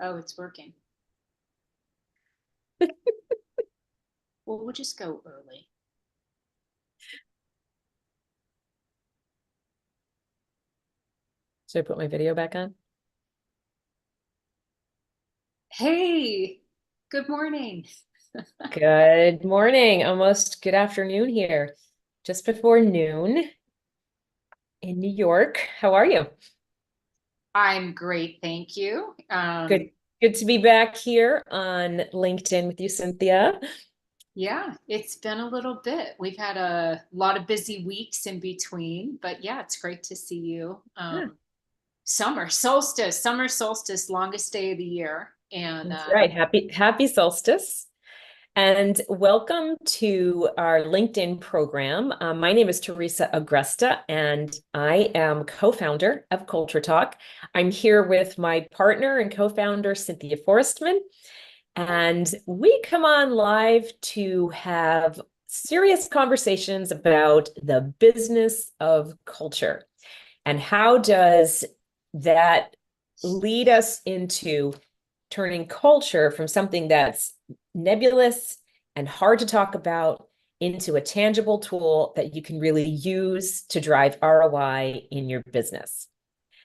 Oh, it's working. Well, we'll just go early. Should I put my video back on? Hey, good morning. Good morning, almost good afternoon here. Just before noon in New York. How are you? I'm great, thank you. Good, good to be back here on LinkedIn with you, Cynthia. Yeah, it's been a little bit. We've had a lot of busy weeks in between, but yeah, it's great to see you. Yeah, Summer solstice, longest day of the year. And that's right. Happy solstice. And welcome to our LinkedIn program. My name is Theresa Agresta, and I am co-founder of CultureTalk. I'm here with my partner and co-founder, Cynthia Forstmann. And we come on live to have serious conversations about the business of culture and how does that lead us into turning culture from something that's nebulous and hard to talk about into a tangible tool that you can really use to drive ROI in your business.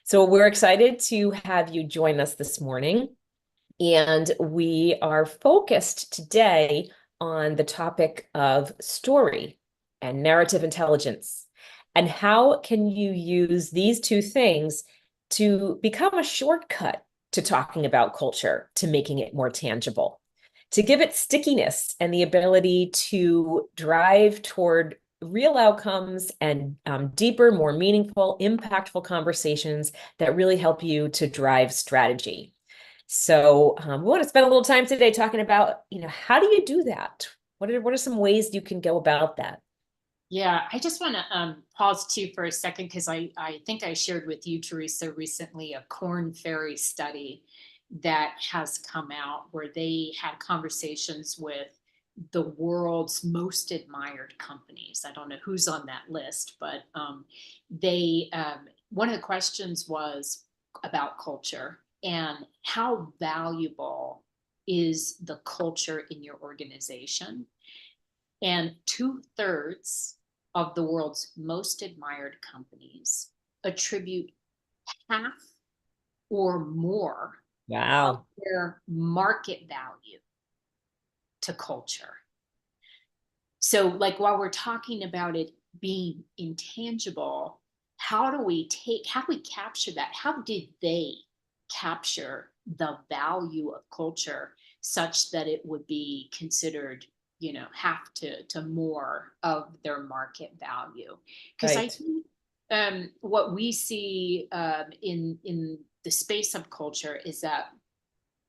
So we're excited to have you join us this morning. And we are focused today on the topic of story and narrative intelligence. And how can you use these two things to become a shortcut to talking about culture, to making it more tangible, to give it stickiness and the ability to drive toward real outcomes and deeper, more meaningful, impactful conversations that really help you to drive strategy. So we want to spend a little time today talking about, how do you do that? What are some ways you can go about that? yeah, I just want to pause too for a second because I think I shared with you, Teresa, recently a Corn Ferry study that has come out where they had conversations with the world's most admired companies. I don't know who's on that list, but they one of the questions was about culture and how valuable is the culture in your organization. And 2/3 of the world's most admired companies attribute half or more of Wow. their market value to culture. So, like, while we're talking about it being intangible, how do we capture that? How did they capture the value of culture such that it would be considered, half to more of their market value? Because I Right. think what we see in the space of culture is that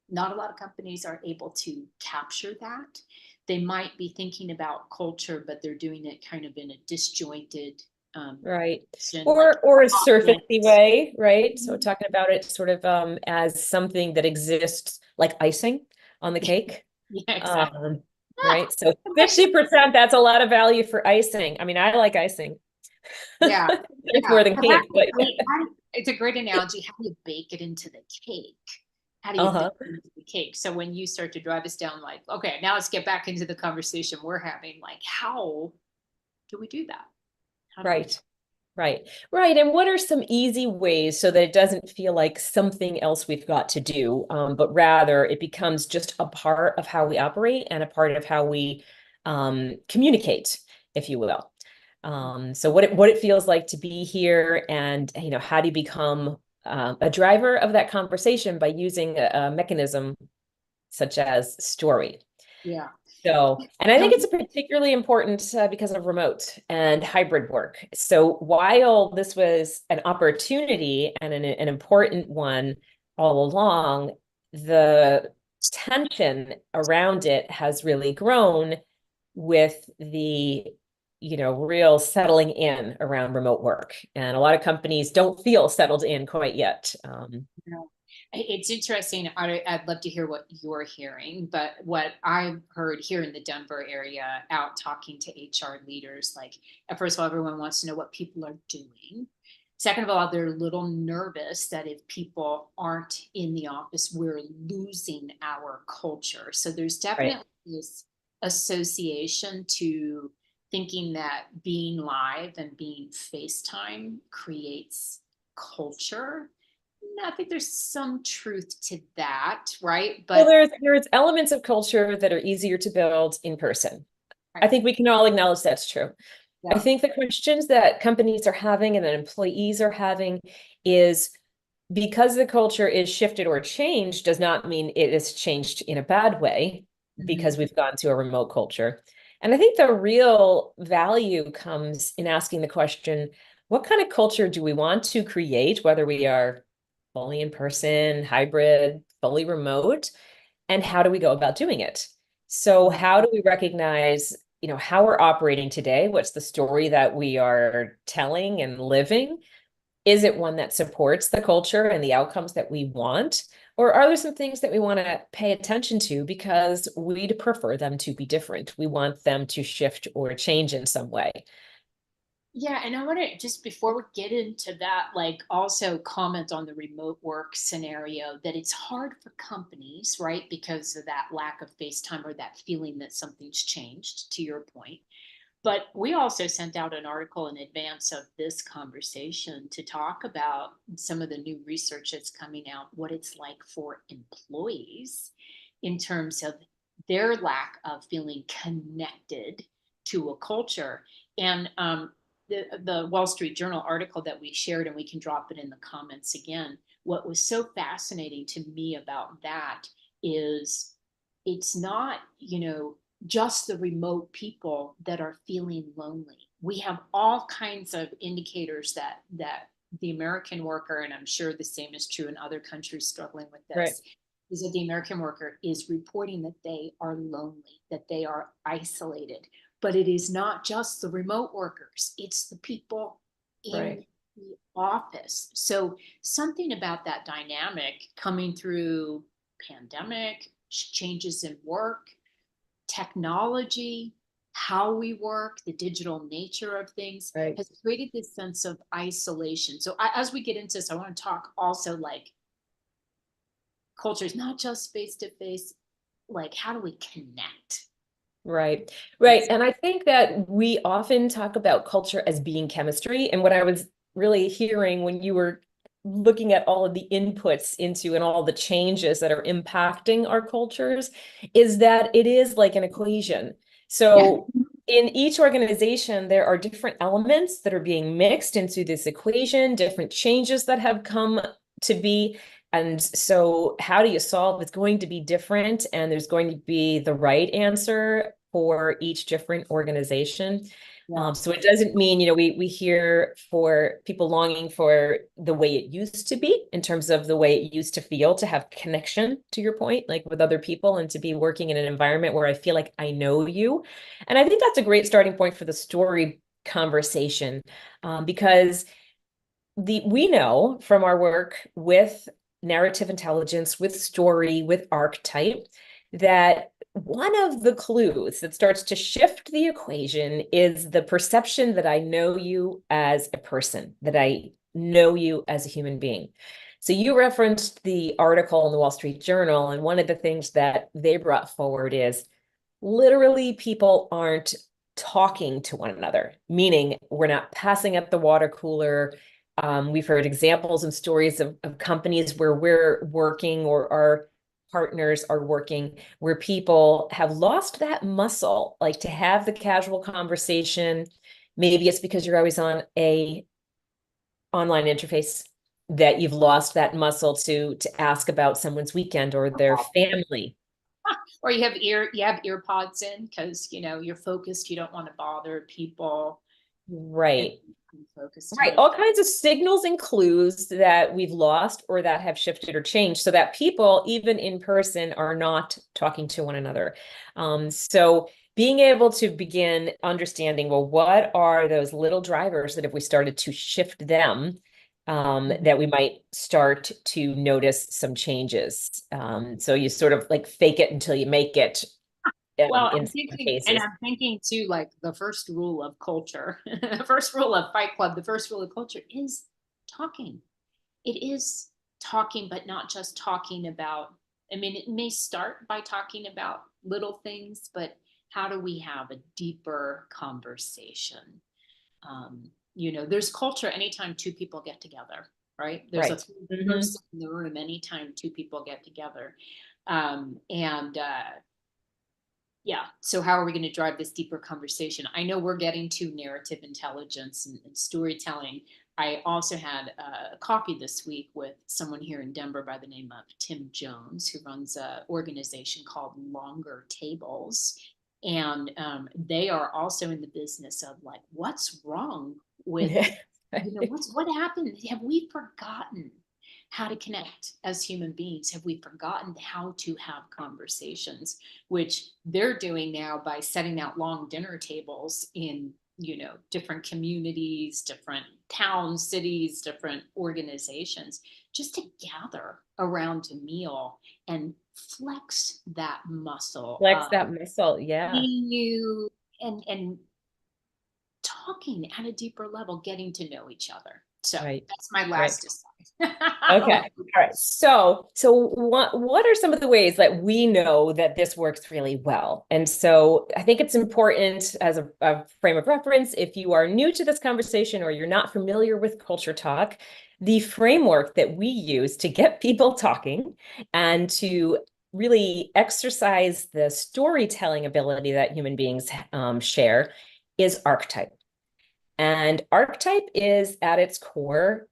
not a lot of companies are able to capture that. They might be thinking about culture, but they're doing it kind of in a disjointed Right. like Or a surfacey offense. way, right? So talking about it sort of as something that exists like icing on the cake. Yeah, exactly. Um, Ah, right. So much, 50%, that's a lot of value for icing. I mean, I like icing. yeah, It's yeah. more than cake, but It's a great analogy. How do you bake it into the cake? How do you bake uh-huh. it into the cake? So when you start to drive us down, like, okay, now let's get back into the conversation we're having. Like, how do we do that? How do we do Right. Right. Right. And what are some easy ways so that it doesn't feel like something else we've got to do, but rather it becomes just a part of how we operate and a part of how we communicate, if you will. So what it feels like to be here, and how do you become a driver of that conversation by using a mechanism such as story. Yeah. So, and I think And it's particularly important because of remote and hybrid work. So, while this was an opportunity and an important one all along, the tension around it has really grown with the, real settling in around remote work. And a lot of companies don't feel settled in quite yet. yeah. It's interesting. I'd love to hear what you're hearing, but what I've heard here in the Denver area, out talking to HR leaders, like, first of all, everyone wants to know what people are doing. Second of all, they're a little nervous that if people aren't in the office, we're losing our culture. So there's Right. definitely this association to thinking that being live and being FaceTime creates culture. And I think there's some truth to that, right? Well, But there's elements of culture that are easier to build in person. I right, think we can all acknowledge that's true. I yeah. think the questions that companies are having and that employees are having is because the culture is shifted or changed does not mean it is changed in a bad way Mhm. because we've gone to a remote culture. And I think the real value comes in asking the question, what kind of culture do we want to create, whether we are fully in person, hybrid, fully remote, and how do we go about doing it? So Right. how do we recognize, how we're operating today? What's the story that we are telling and living? Is it one that supports the culture and the outcomes that we want? Or are there some things that we want to pay attention to because we'd prefer them to be different? We want them to shift or change in some way. Yeah, and I want to just before we get into that, like also comment on the remote work scenario that it's hard for companies, right? Because of that lack of face time or that feeling that something's changed, to your point. But we also sent out an article in advance of this conversation to talk about some of the new research that's coming out, what it's like for employees in terms of their lack of feeling connected to a culture. And the Wall Street Journal article that we shared, and we can drop it in the comments again. What was so fascinating to me about that is it's not, just the remote people that are feeling lonely. We have all kinds of indicators that the American worker, and I'm sure the same is true in other countries struggling with Right. this, is that the American worker is reporting that they are lonely, that they are isolated. But it is not just the remote workers, it's the people Right. in the office. So something about that dynamic coming through pandemic, changes in work, technology, how we work, the digital nature of things Right. has created this sense of isolation. So as we get into this, I want to talk also like culture is not just face to face, like how do we connect? Right. Right. And I think that we often talk about culture as being chemistry. And what I was really hearing when you were looking at all of the inputs into and all the changes that are impacting our cultures is that it is like an equation. Yeah. So in each organization, there are different elements that are being mixed into this equation, different changes that have come to be. And so, how do you solve? It's going to be different, and there's going to be the right answer for each different organization. Yeah. So it doesn't mean, we hear for people longing for the way it used to be in terms of the way it used to feel to have connection, to your point, like with other people and to be working in an environment where I feel like I know you. And I think that's a great starting point for the story conversation, because we know from our work with narrative intelligence, with story, with archetype, that one of the clues that starts to shift the equation is the perception that I know you as a person, that I know you as a human being. So you referenced the article in the Wall Street Journal, and one of the things that they brought forward is literally people aren't talking to one another, meaning we're not passing up the water cooler. We've heard examples and stories of companies where we're working or our partners are working, where people have lost that muscle, like to have the casual conversation. Maybe it's because you're always on a online interface that you've lost that muscle to ask about someone's weekend or their family. Or you have ear pods in because you're focused, you don't want to bother people and Right. focused Right. mode. All kinds of signals and clues that we've lost or that have shifted or changed so that people, even in person, are not talking to one another. So being able to begin understanding, well, what are those little drivers that if we started to shift them, that we might start to notice some changes. So you sort of like fake it until you make it, Well, in I'm some thinking, and cases. I'm thinking too, like the first rule of culture, the first rule of Fight Club, the first rule of culture is talking. It is talking, but not just talking about, I mean, it may start by talking about little things, but how do we have a deeper conversation? There's culture anytime two people get together, right? There's a Right. third Mhm. person in the room anytime two people get together. And Yeah, so how are we going to drive this deeper conversation? I know we're getting to narrative intelligence and storytelling. I also had a coffee this week with someone here in Denver by the name of Tim Jones, who runs an organization called Longer Tables. And they are also in the business of like, what's wrong with, Yeah. what happened? Have we forgotten how to connect as human beings? Have we forgotten how to have conversations, which they're doing now by setting out long dinner tables in, different communities, different towns, cities, different organizations, just to gather around a meal and flex that muscle Flex of that muscle. Yeah. being you and talking at a deeper level, getting to know each other. So Right. that's my Right. last aside. Okay. All right. So what are some of the ways that we know that this works really well? And so I think it's important as a frame of reference, if you are new to this conversation or you're not familiar with Culture Talk, the framework that we use to get people talking and to really exercise the storytelling ability that human beings share is archetype. And archetype is at its core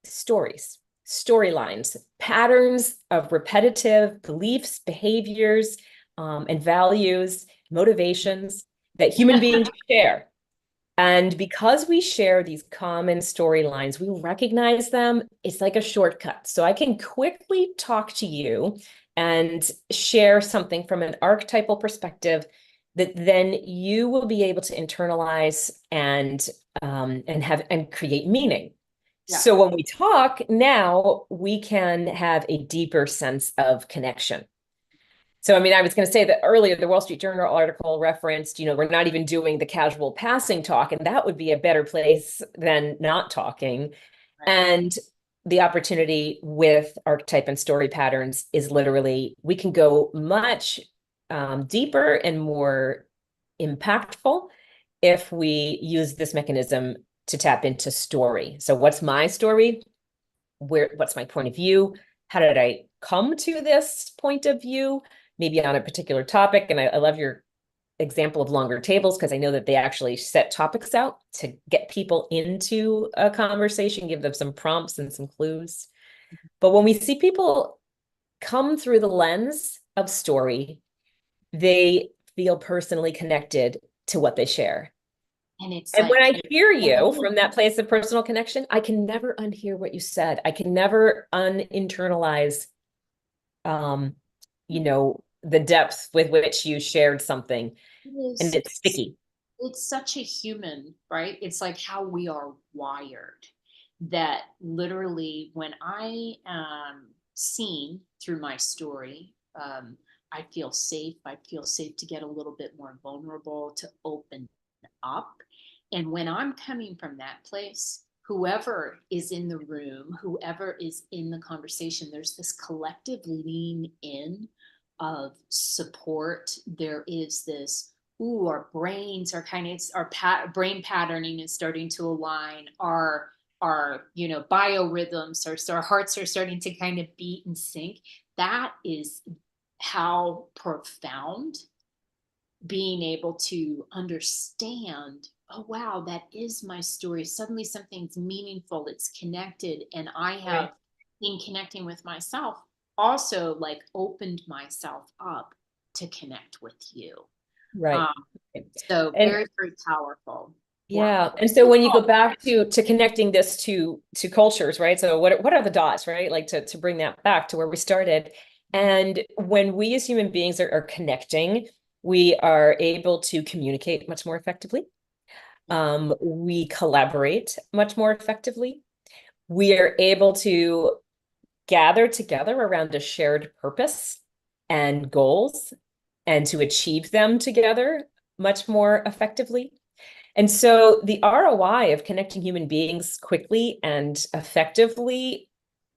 stories, storylines, patterns of repetitive beliefs, behaviors, and values, motivations that human beings share. And because we share these common storylines, we recognize them. It's like a shortcut. So I can quickly talk to you and share something from an archetypal perspective that then you will be able to internalize and create meaning. Yeah. So when we talk now, we can have a deeper sense of connection. So, I mean, I was going to say that earlier, the Wall Street Journal article referenced, we're not even doing the casual passing talk, and that would be a better place than not talking. Right. And the opportunity with archetype and story patterns is literally, we can go much deeper and more impactful if we use this mechanism to tap into story. So what's my story? What's my point of view? How did I come to this point of view? Maybe on a particular topic. And I love your example of longer tables because I know that they actually set topics out to get people into a conversation, give them some prompts and some clues. But when we see people come through the lens of story, they feel personally connected to what they share. And it's And like, when I hear you from that place of personal connection, I can never unhear what you said. I can never uninternalize, um, the depth with which you shared something, and it's sticky. it's such a human, right? It's like how we are wired, that literally when I am seen through my story, I feel safe. I feel safe to get a little bit more vulnerable, to open up. And when I'm coming from that place, whoever is in the room, whoever is in the conversation, there's this collective lean in of support. There is this, ooh, our brains are kind of, brain patterning is starting to align. Our biorhythms, our hearts are starting to kind of beat and sync. That is how profound being able to understand, oh wow, that is my story. Suddenly something's meaningful, it's connected, and I have, Right. in connecting with myself, also like opened myself up to connect with you. Right. um so And very, very powerful work. yeah. And so when you go back to connecting this to cultures, right? So what are the dots, right? Like to bring that back to where we started. And when we as human beings are connecting, we are able to communicate much more effectively. We collaborate much more effectively. We are able to gather together around a shared purpose and goals and to achieve them together much more effectively. And so the ROI of connecting human beings quickly and effectively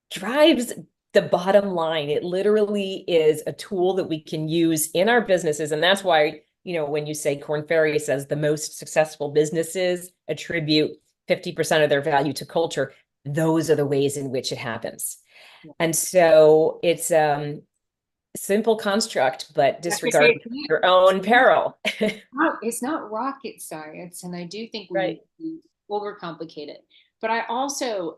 drives the bottom line. It literally is a tool that we can use in our businesses. And that's why, when you say Korn Ferry says the most successful businesses attribute 50% of their value to culture, those are the ways in which it happens. And so it's simple construct, but disregard your own peril. No, it's not rocket science, and I do think we Right. overcomplicate it. But I also,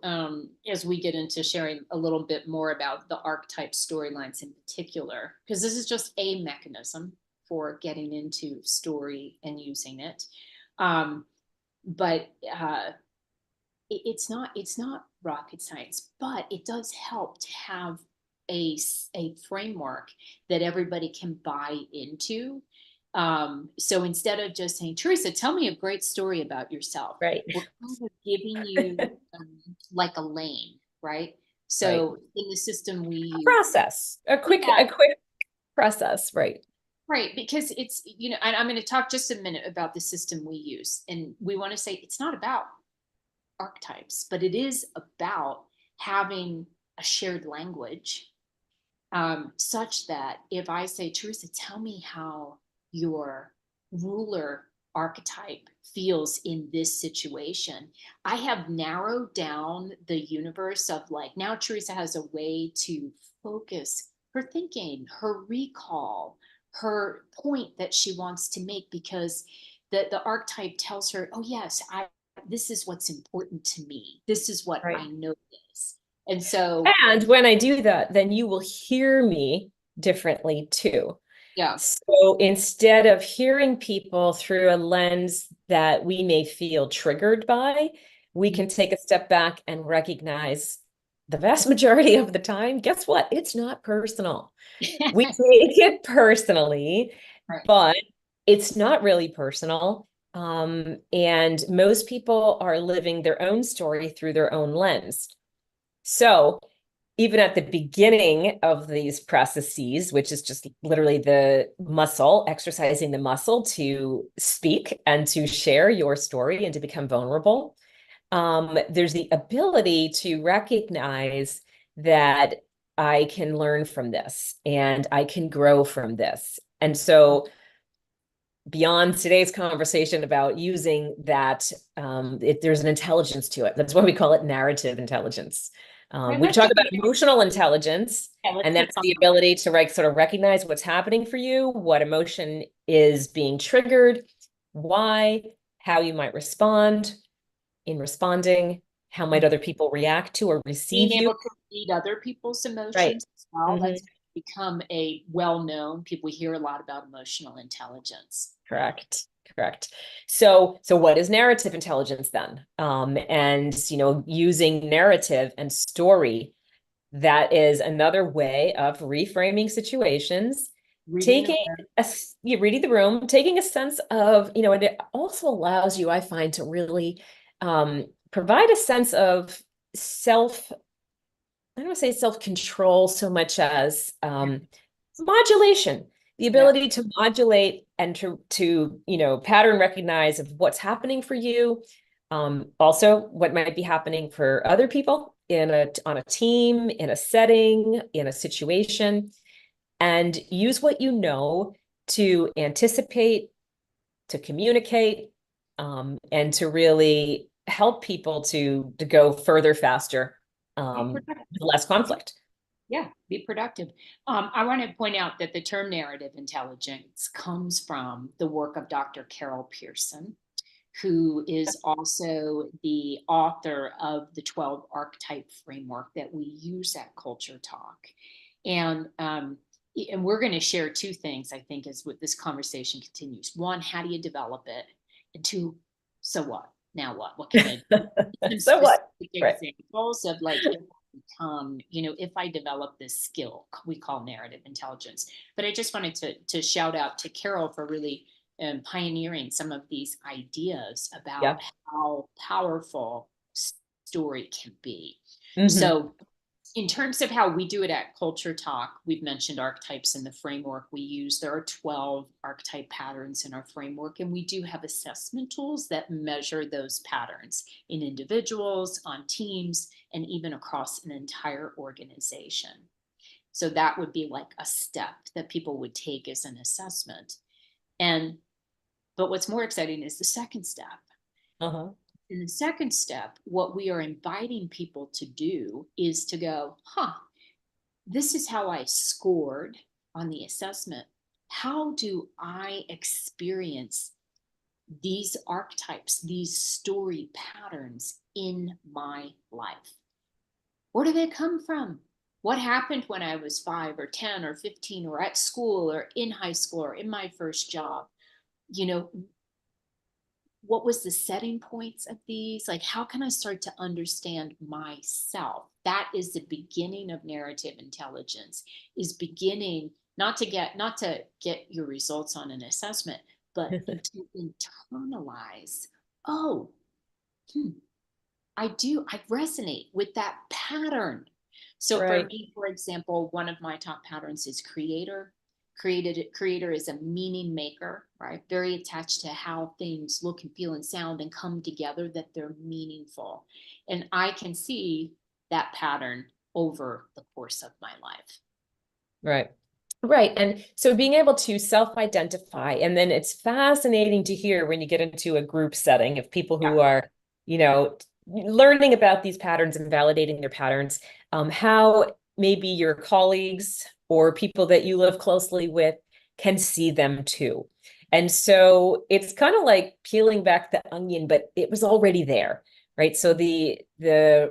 as we get into sharing a little bit more about the archetype storylines in particular, because this is just a mechanism for getting into story and using it. But it's not rocket science, but it does help to have a framework that everybody can buy into. So instead of just saying, Theresa, tell me a great story about yourself, Right. we're kind of giving you like a lane, right? Right. So in the system we use, Process, a quick process, right? right, because it's, and I'm going to talk just a minute about the system we use. And we want to say it's not about archetypes, but it is about having a shared language, such that if I say, Theresa, tell me how your ruler archetype feels in this situation, I have narrowed down the universe of like, now Theresa has a way to focus her thinking, her recall, her point that she wants to make, because the archetype tells her, oh yes, this is what's important to me. This is what Right. I know this. And so, And when I do that, then you will hear me differently too. yeah. So instead of hearing people through a lens that we may feel triggered by, we can take a step back and recognize the vast majority of the time, guess what? It's not personal. We take it personally, Right. but it's not really personal. And most people are living their own story through their own lens. So even at the beginning of these processes, which is just literally the muscle, exercising the muscle to speak and to share your story and to become vulnerable, there's the ability to recognize that I can learn from this and I can grow from this. And so beyond today's conversation about using that, there's an intelligence to it. That's why we call it narrative intelligence. Right, We let's talk take about emotional intelligence, let's and take that's the ability to sort of recognize what's happening for you, what emotion is being triggered, why, how you might respond. In responding, how might other people react to or receive being you? able to read other people's Right. emotions as well. Mhm. That's become a well-known, people hear a lot about emotional intelligence. Correct. Correct. So what is narrative intelligence then? And using narrative and story, that is another way of reframing situations, Reading the taking you reading the room, taking a sense of, and it also allows you, I find, to really provide a sense of self, I don't want to say self-control so much as modulation, the yeah, ability to modulate and to pattern recognize of what's happening for you, also what might be happening for other people on a team, in a setting, in a situation, and use what you know to anticipate, to communicate, and to really help people to go further, faster, be productive. less conflict. Yeah, be productive. I want to point out that the term narrative intelligence comes from the work of Dr. Carol Pearson, who is also the author of the 12 archetype framework that we use at Culture Talk. And we're going to share two things, I think, as what this conversation continues. One, how do you develop it? And two, so what? Now what? What can I do? Some So what? specific Right. examples of like, if I develop this skill we call narrative intelligence. But I just wanted to shout out to Carol for really pioneering some of these ideas about Yeah. how powerful story can be. Mhm. So In terms of how we do it at Culture Talk, we've mentioned archetypes in the framework we use. There are 12 archetype patterns in our framework, and we do have assessment tools that measure those patterns in individuals, on teams, and even across an entire organization. So that would be like a step that people would take as an assessment. But what's more exciting is the second step. Uh-huh. In the second step, what we are inviting people to do is to go, this is how I scored on the assessment. How do I experience these archetypes, these story patterns in my life? Where do they come from? What happened when I was 5 or 10 or 15 or at school or in high school or in my first job? What was the setting points of these? Like, how can I start to understand myself? That is the beginning of narrative intelligence, is beginning not to get your results on an assessment, but to internalize, oh, I resonate with that pattern. So for Right. me, for example, one of my top patterns is creator. Creator is a meaning maker, right? Very attached to how things look and feel and sound and come together, that they're meaningful. And I can see that pattern over the course of my life. Right. Right. And so being able to self-identify, and then it's fascinating to hear when you get into a group setting of people who are, learning about these patterns and validating their patterns, how maybe your colleagues or people that you live closely with can see them too. And so it's kind of like peeling back the onion, but it was already there. Right. So the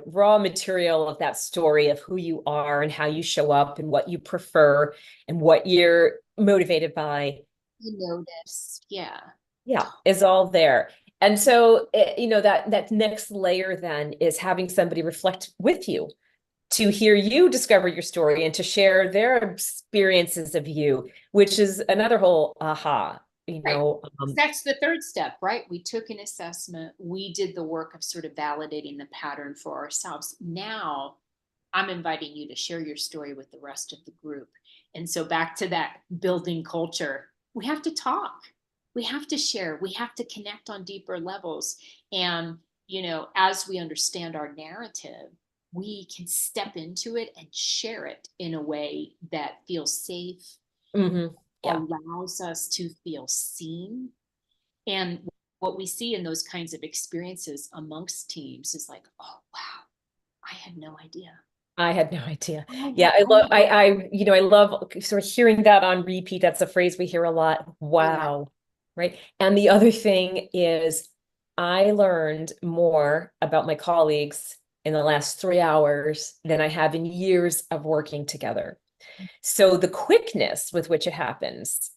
raw material of that story of who you are and how you show up and what you prefer and what you're motivated by. You notice. Yeah. Yeah, is all there. And so, that next layer then is having somebody reflect with you to hear you discover your story and to share their experiences of you, which is another whole aha. Right. That's the third step, right? We took an assessment. We did the work of sort of validating the pattern for ourselves. Now I'm inviting you to share your story with the rest of the group. And so back to that building culture, we have to talk. We have to share. We have to connect on deeper levels. And, as we understand our narrative, we can step into it and share it in a way that feels safe, Mm-hmm. Yeah. allows us to feel seen. And what we see in those kinds of experiences amongst teams is like, oh, wow, I had no idea. I had no idea. I Yeah, had, I love I love sort of hearing that on repeat. That's a phrase we hear a lot. yeah. Wow. Right. And the other thing is I learned more about my colleagues in the last 3 hours than I have in years of working together. So the quickness with which it happens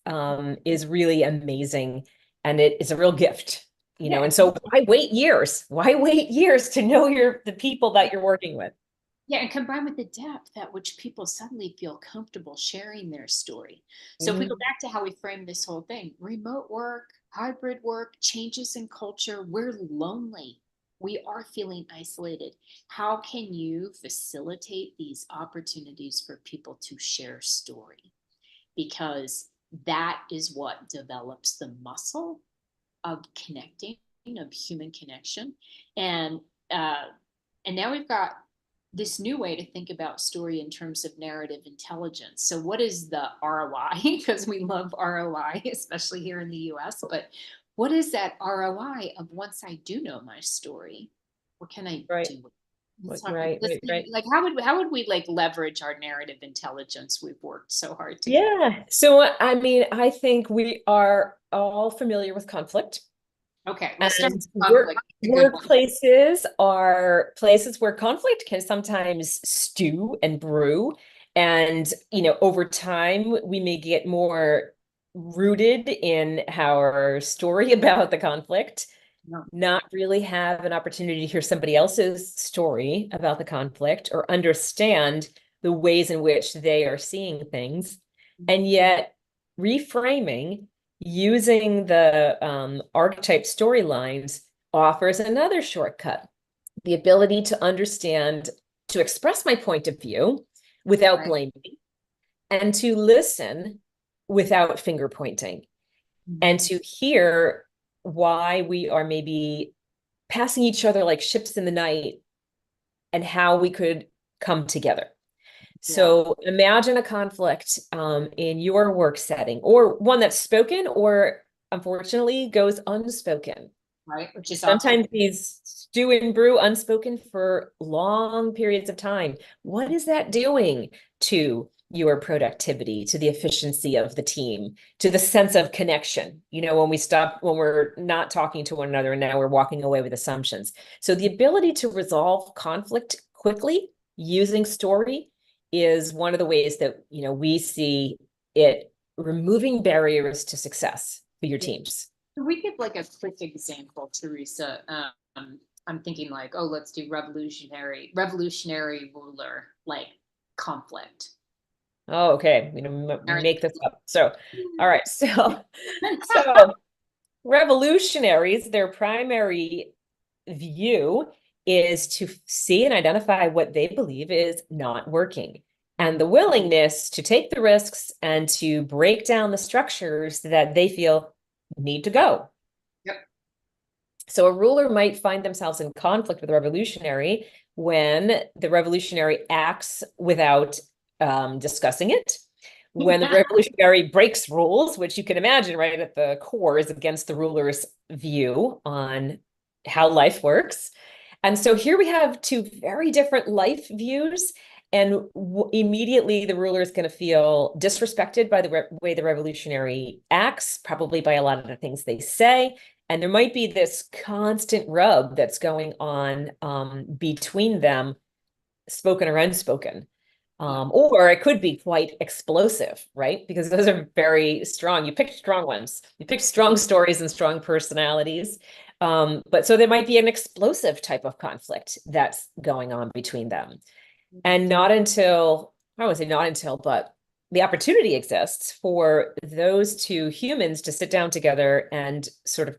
is really amazing. And it is a real gift, Yeah. and so why wait years? Why wait years to know the people that you're working with? Yeah, and combined with the depth at which people suddenly feel comfortable sharing their story. So if we go Mhm. back to how we framed this whole thing, remote work, hybrid work, changes in culture, we're lonely. We are feeling isolated. How can you facilitate these opportunities for people to share story? Because that is what develops the muscle of connecting, of human connection. And uh, and now we've got this new way to think about story in terms of narrative intelligence. So what is the ROI? Because we love ROI, especially here in the US, but what is that ROI of once I do know my story? What can I Right. do? Let's talk about Right, this. right, right. Like how would we like leverage our narrative intelligence we've worked so hard to get? Yeah. So, I mean, I think we are all familiar with conflict, Okay, let's start and with conflict. It's a good one. workplaces are places where conflict can sometimes stew and brew. And, over time, we may get more rooted in our story about the conflict, No. not really have an opportunity to hear somebody else's story about the conflict or understand the ways in which they are seeing things. And yet, reframing using the archetype storylines offers another shortcut, the ability to understand to express my point of view without Right. blaming, and to listen without finger pointing, and to hear why we are maybe passing each other like ships in the night and how we could come together. Yeah. So imagine a conflict in your work setting, or one that's spoken or unfortunately goes unspoken. Right. Which is often. Sometimes these stew and brew unspoken for long periods of time. What is that doing to your productivity, to the efficiency of the team, to the sense of connection? You know, when we're not talking to one another and now we're walking away with assumptions. So the ability to resolve conflict quickly using story is one of the ways that, you know, we see it removing barriers to success for your Yeah. teams. Can we give like a quick example, Theresa? I'm thinking like, oh, let's do revolutionary ruler, like conflict. Oh, okay. You know, Narrative. make this up. So, all right. So revolutionaries, their primary view is to see and identify what they believe is not working, and the willingness to take the risks and to break down the structures that they feel need to go. Yep. So a ruler might find themselves in conflict with a revolutionary when the revolutionary acts without discussing it, when the revolutionary breaks rules, which you can imagine right at the core is against the ruler's view on how life works. And so here we have two very different life views. And immediately the ruler is going to feel disrespected by the way the revolutionary acts, probably by a lot of the things they say. And there might be this constant rub that's going on between them, spoken or unspoken. Or it could be quite explosive, right? Because those are very strong. You picked strong ones. You picked strong stories and strong personalities. But so there might be an explosive type of conflict that's going on between them. And not until, I would say not until, but the opportunity exists for those two humans to sit down together and sort of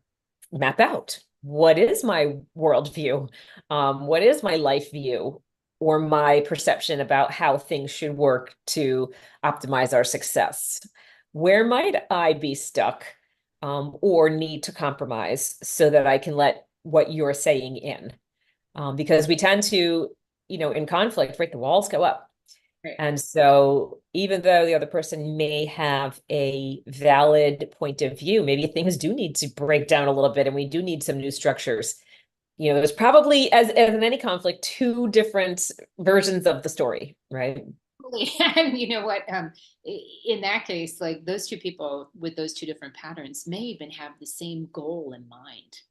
map out, what is my worldview? What is my life view or my perception about how things should work to optimize our success? Where might I be stuck or need to compromise so that I can let what you're saying in? Because we tend to, you know, in conflict, right, the walls go up. Right. And so even though the other person may have a valid point of view, maybe things do need to break down a little bit and we do need some new structures. You know, there's probably, as in any conflict, two different versions of the story, right? And you know what? In that case, like those two people with those two different patterns may even have the same goal in mind.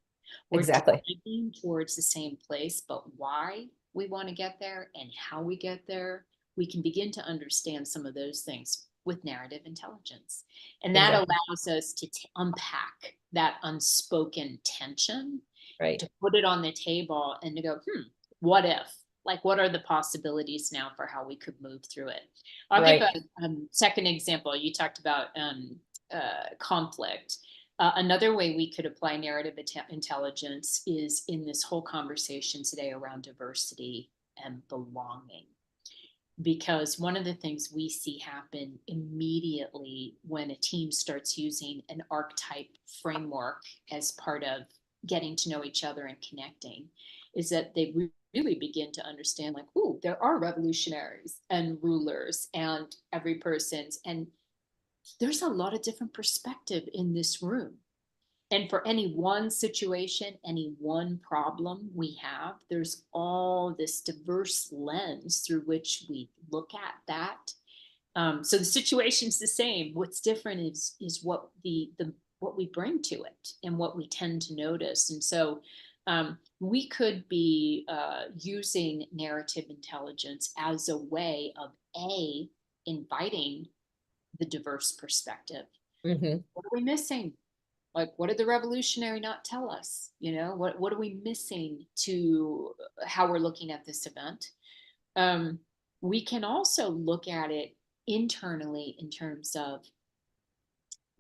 We're Exactly. driving towards the same place, but why we want to get there and how we get there, we can begin to understand some of those things with narrative intelligence. And that Exactly. allows us to unpack that unspoken tension, Right. to put it on the table and to go, what if? Like, what are the possibilities now for how we could move through it? I'll give a Right. second example. You talked about conflict. Another way we could apply narrative intelligence is in this whole conversation today around diversity and belonging. Because one of the things we see happen immediately when a team starts using an archetype framework as part of getting to know each other and connecting is that they really begin to understand, like, oh, there are revolutionaries and rulers and every person's, and there's a lot of different perspective in this room. And for any one situation, any one problem we have, there's all this diverse lens through which we look at that. So the situation's the same. What's different is what the what we bring to it and what we tend to notice. And so we could be using narrative intelligence as a way of inviting the diverse perspective. Mm-hmm. What are we missing? Like, what did the revolutionary not tell us? You know, what are we missing to how we're looking at this event? um, we can also look at it internally in terms of,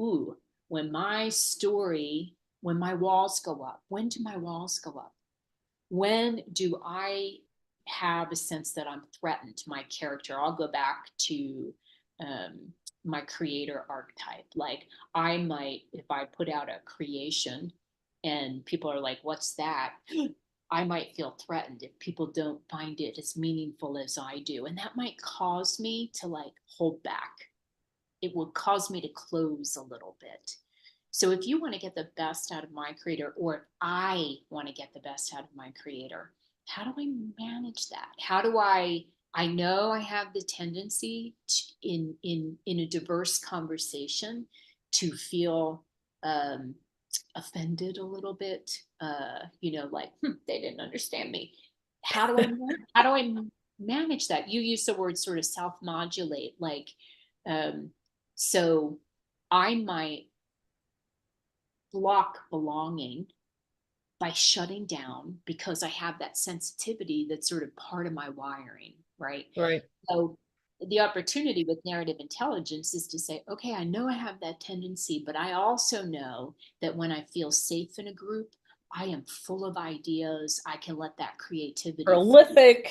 ooh, when my story, when my walls go up, when do my walls go up? When do I have a sense that I'm threatened, my character, I'll go back to my creator archetype. Like I might, if I put out a creation and people are like, what's that? I might feel threatened if people don't find it as meaningful as I do. And that might cause me to like hold back. It will cause me to close a little bit. So if you want to get the best out of my creator, or if I want to get the best out of my creator, how do I manage that? How do I know I have the tendency to, in a diverse conversation to feel offended a little bit, like they didn't understand me. How do I manage that? You use the word sort of self-modulate, like so I might block belonging by shutting down because I have that sensitivity that's sort of part of my wiring, right? Right. So the opportunity with narrative intelligence is to say, okay, I know I have that tendency, but I also know that when I feel safe in a group, I am full of ideas. I can let that creativity Prolific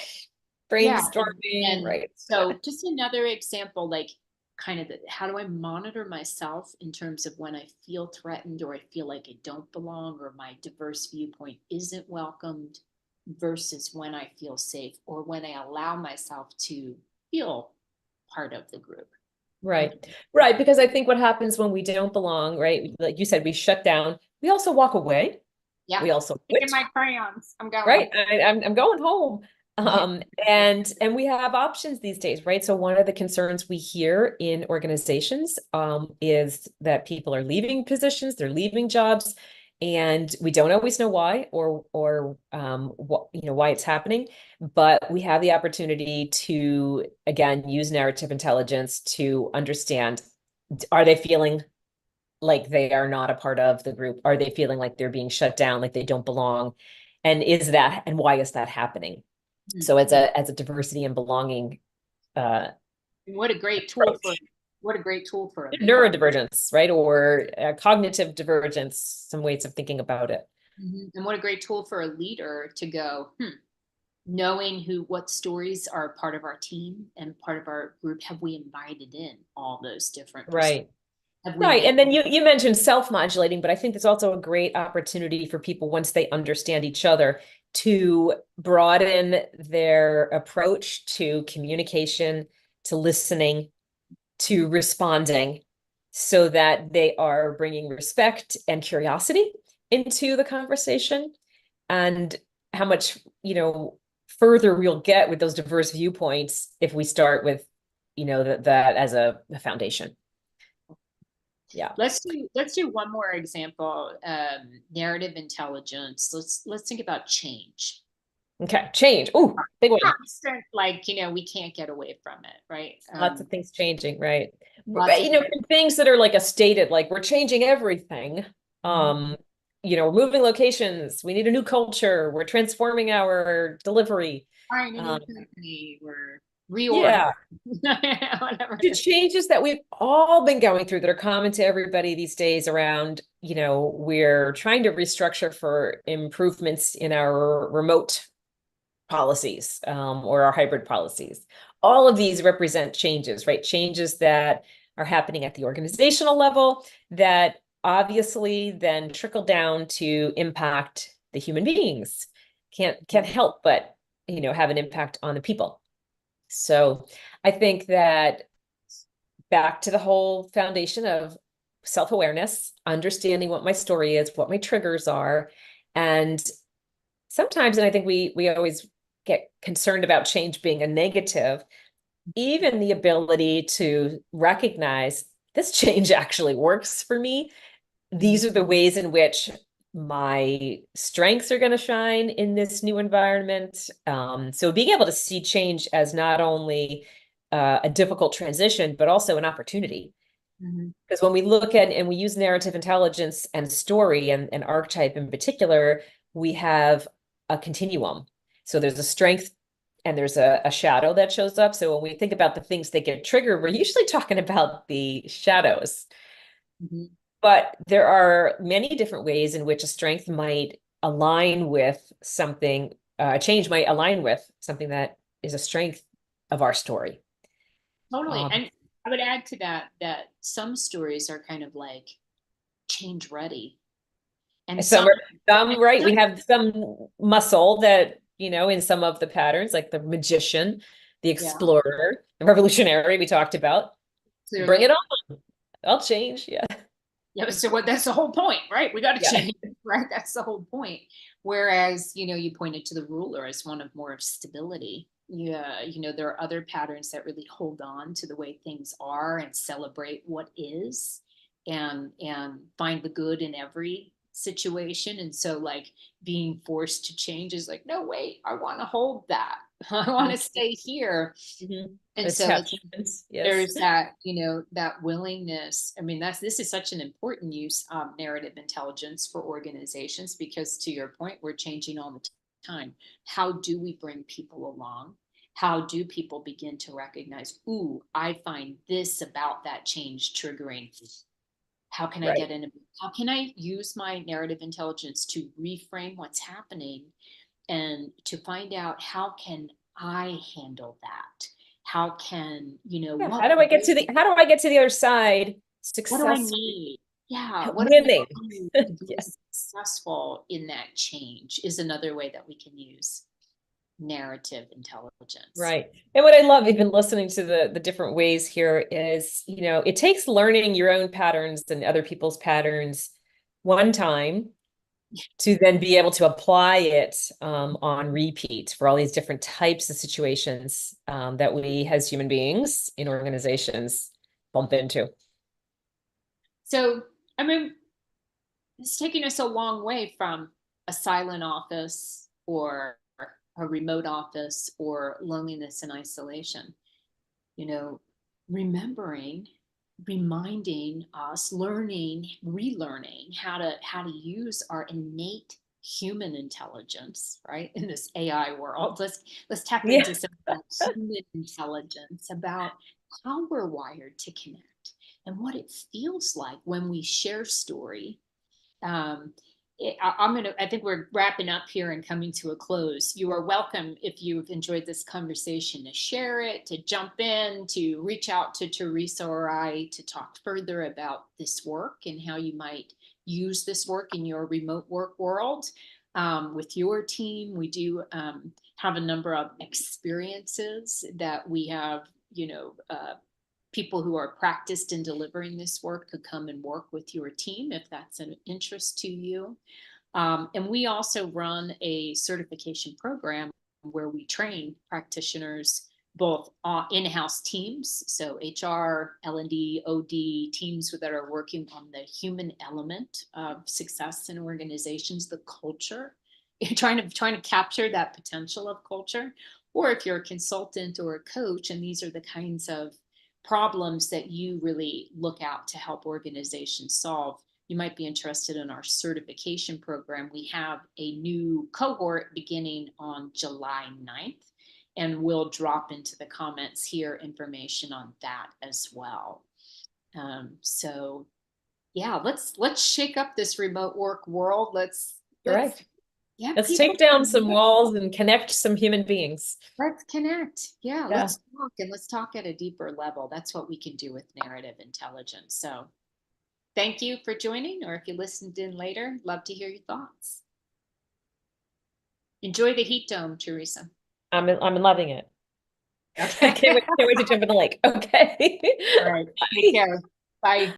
yeah. brainstorming, And right? so just another example, like kind of how do I monitor myself in terms of when I feel threatened or I feel like I don't belong or my diverse viewpoint isn't welcomed versus when I feel safe or when I allow myself to feel part of the group. Right. Right. Because I think what happens when we don't belong, right? Like you said, we shut down. We also walk away. Yeah. We also Taking quit. my crayons. I'm going. Right. I'm going home. And we have options these days, right? So one of the concerns we hear in organizations is that people are leaving positions, they're leaving jobs, and we don't always know why or what why it's happening. But we have the opportunity to again use narrative intelligence to understand, are they feeling like they are not a part of the group? Are they feeling like they're being shut down, like they don't belong? And why is that happening? So as a diversity and belonging What a great tool for approach, what a great tool for a leader. neurodivergence, right? Or cognitive divergence, some ways of thinking about it. And what a great tool for a leader to go, knowing what stories are part of our team and part of our group. Have we invited in all those different perspectives? Right. Have we Right. met? And then you mentioned self-modulating, but I think there's also a great opportunity for people once they understand each other to broaden their approach to communication, to listening, to responding, so that they are bringing respect and curiosity into the conversation. And how much, further we'll get with those diverse viewpoints if we start with, that as a foundation. Yeah. Let's do one more example. Narrative intelligence. Let's think about change. Okay. Change. Ooh, big one. Constant, like we can't get away from it, right? Lots of things changing, right? Lots of Things that are like a stated, like we're changing everything. We're moving locations. We need a new culture. We're transforming our delivery. Trying a new company. We're reordering. Yeah. Whatever. The changes that we've all been going through that are common to everybody these days around, we're trying to restructure for improvements in our remote policies or our hybrid policies. All of these represent changes, right? Changes that are happening at the organizational level that obviously then trickle down to impact the human beings. Can't help but, have an impact on the people. So I think that back to the whole foundation of self-awareness, understanding what my story is, what my triggers are, and sometimes, and I think we always get concerned about change being a negative, even the ability to recognize this change actually works for me. These are the ways in which my strengths are going to shine in this new environment. So being able to see change as not only a difficult transition, but also an opportunity. Because when we look at and we use narrative intelligence and story and archetype in particular, we have a continuum. So there's a strength and there's a shadow that shows up. So when we think about the things that get triggered, we're usually talking about the shadows. But there are many different ways in which a strength might align with something change might align with something that is a strength of our story. Totally. Um, And I would add to that that some stories are kind of like change ready. And some some, are and some, right? some We have some muscle that, in some of the patterns, like the magician, the yeah, explorer, the revolutionary we talked about. Bring it clearly. on. I'll change. Yeah. Yeah, so what that's the whole point, right? We got to Yeah. change, right? That's the whole point. Whereas, you pointed to the ruler as one of more of stability. Yeah, there are other patterns that really hold on to the way things are and celebrate what is and find the good in every situation. And so like being forced to change is like, no, wait, I want to hold that. I want to stay here. Mhm. And so it's Attachments. Yes. there's that that willingness. I mean, this is such an important use of narrative intelligence for organizations, because to your point, we're changing all the time. How do we bring people along? How do people begin to recognize, ooh, I find this about that change triggering? How can I Right. get in? How can I use my narrative intelligence to reframe what's happening and to find out, how can I handle that? How can, Yeah. How do I get to the other side what do I successfully, need? Yeah, what do I winning? need to be Yes. successful in that change is another way that we can use narrative intelligence. Right. And what I love, even listening to the different ways here, is, it takes learning your own patterns and other people's patterns one time to then be able to apply it on repeat for all these different types of situations that we as human beings in organizations bump into. So, I mean, it's taking us a long way from a silent office or a remote office or loneliness and isolation. you know, remembering, reminding us, learning, relearning how to use our innate human intelligence, right? In this AI world. Let's tap Yeah. into some of that human intelligence about how we're wired to connect and what it feels like when we share story. um, I think we're wrapping up here and coming to a close. You are welcome, if you've enjoyed this conversation, to share it, to jump in, to reach out to Theresa or I to talk further about this work and how you might use this work in your remote work world. With your team, we do have a number of experiences that we have, people who are practiced in delivering this work could come and work with your team if that's an interest to you. And we also run a certification program where we train practitioners, both in-house teams, so HR, L&D, OD teams that are working on the human element of success in organizations, the culture, trying to capture that potential of culture. Or if you're a consultant or a coach, and these are the kinds of problems that you really look out to help organizations solve, you might be interested in our certification program. We have a new cohort beginning on July 9th, and we'll drop into the comments here information on that as well. So yeah, let's shake up this remote work world. Let's Correct. get Let's people take down some connect. walls and connect some human beings. Let's connect. Yeah, Yeah. let's talk, and let's talk at a deeper level. That's what we can do with narrative intelligence. So thank you for joining, or if you listened in later, love to hear your thoughts. Enjoy the heat dome, Theresa. I'm loving it. Okay. Can't wait to jump in the lake. Okay. All right. Take care. Bye.